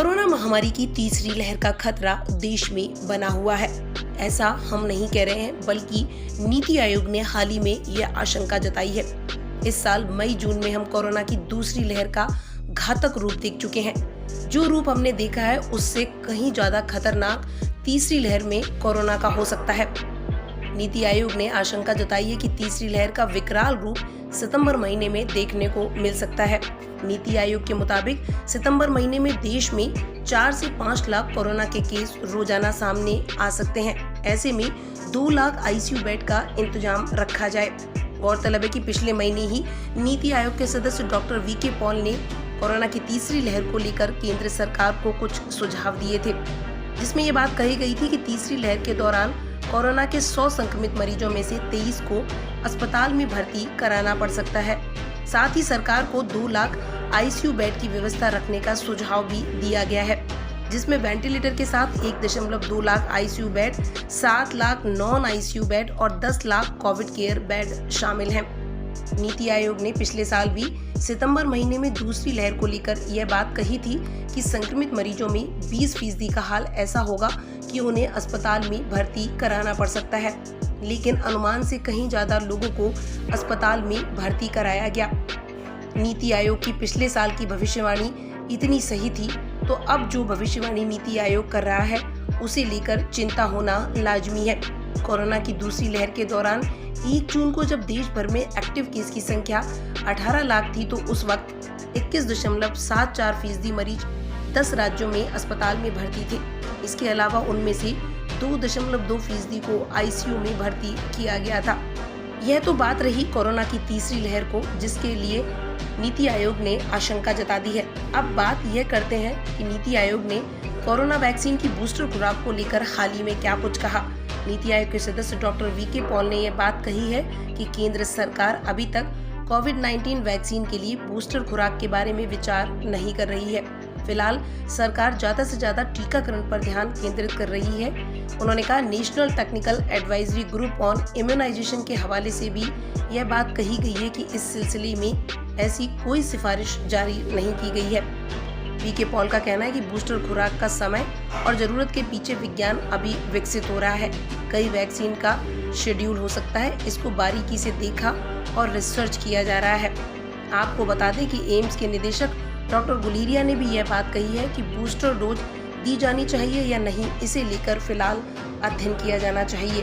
Corona महामारी की तीसरी लहर का खतरा देश में बना हुआ है। ऐसा हम नहीं कह रहे हैं, बल्कि नीति आयोग ने हाल ही में यह आशंका जताई है। इस साल मई जून में हम कोरोना की दूसरी लहर का घातक रूप देख चुके हैं। जो रूप हमने देखा है उससे कहीं ज्यादा खतरनाक तीसरी लहर में कोरोना का हो सकता है। नीति आयोग ने आशंका जताई है कि तीसरी लहर का विकराल रूप सितंबर महीने में देखने को मिल सकता है। नीति आयोग के मुताबिक सितंबर महीने में देश में 4 से 5 लाख कोरोना के केस रोजाना सामने आ सकते हैं। ऐसे में 2 लाख आईसीयू बेड का इंतजाम रखा जाए। गौरतलब है कि पिछले महीने ही नीति आयोग के सदस्य डॉक्टर वीके पॉल ने कोरोना की तीसरी लहर को लेकर केंद्र सरकार को कुछ सुझाव दिए थे, जिसमें ये बात कही गई थी कि तीसरी लहर के दौरान कोरोना के 100 संक्रमित मरीजों में से 23 को अस्पताल में भर्ती कराना पड़ सकता है। साथ ही सरकार को 2 लाख आईसीयू बेड की व्यवस्था रखने का सुझाव भी दिया गया है, जिसमें वेंटिलेटर के साथ 1.2 lakh ICU bed, 7 lakh non ICU bed और 10 लाख कोविड केयर बेड शामिल हैं। नीति आयोग ने पिछले साल भी सितंबर महीने में दूसरी लहर को लेकर यह बात कही थी कि संक्रमित मरीजों में 20% का हाल ऐसा होगा कि उन्हें अस्पताल में भर्ती कराना पड़ सकता है, लेकिन अनुमान से कहीं ज्यादा लोगों को अस्पताल में भर्ती कराया गया। नीति आयोग की पिछले साल की भविष्यवाणी इतनी सही थी, तो अब जो भविष्यवाणी नीति आयोग कर रहा है उसे लेकर चिंता होना लाजमी है। कोरोना की दूसरी लहर के दौरान 1 जून को जब देश भर में एक्टिव केस की संख्या 18 लाख थी, तो उस वक्त 21.74% मरीज 10 राज्यों में अस्पताल में भर्ती थे। इसके अलावा उनमें से 2.2% को आईसीयू में भर्ती किया गया था। यह तो बात रही कोरोना की तीसरी लहर को, जिसके लिए नीति आयोग ने आशंका जता दी है। अब बात यह करते हैं कि नीति आयोग ने कोरोना वैक्सीन की बूस्टर खुराक को लेकर हाल ही में क्या कुछ कहा। नीति आयोग के सदस्य डॉक्टर वीके पॉल ने यह बात कही है कि केंद्र सरकार अभी तक कोविड-19 वैक्सीन के लिए बूस्टर खुराक के बारे में विचार नहीं कर रही है। फिलहाल सरकार ज्यादा से ज्यादा टीकाकरण पर ध्यान केंद्रित कर रही है। उन्होंने कहा, national technical advisory group on immunisation के हवाले से भी यह बात कही गई है कि इस सिलसिले में ऐसी कोई सिफारिश जारी नहीं की गई है। वीके पॉल का कहना है कि बूस्टर खुराक का समय और जरूरत के पीछे विज्ञान अभी विकसित हो रहा है। कई वैक्सीन का शेड्यूल हो सकता है, इसको बारीकी से देखा और रिसर्च किया जा रहा है। आपको बता दें कि एम्स के निदेशक डॉक्टर गुलेरिया ने भी यह बात कही है कि बूस्टर डोज दी जानी चाहिए या नहीं, इसे लेकर फिलहाल अध्ययन किया जाना चाहिए।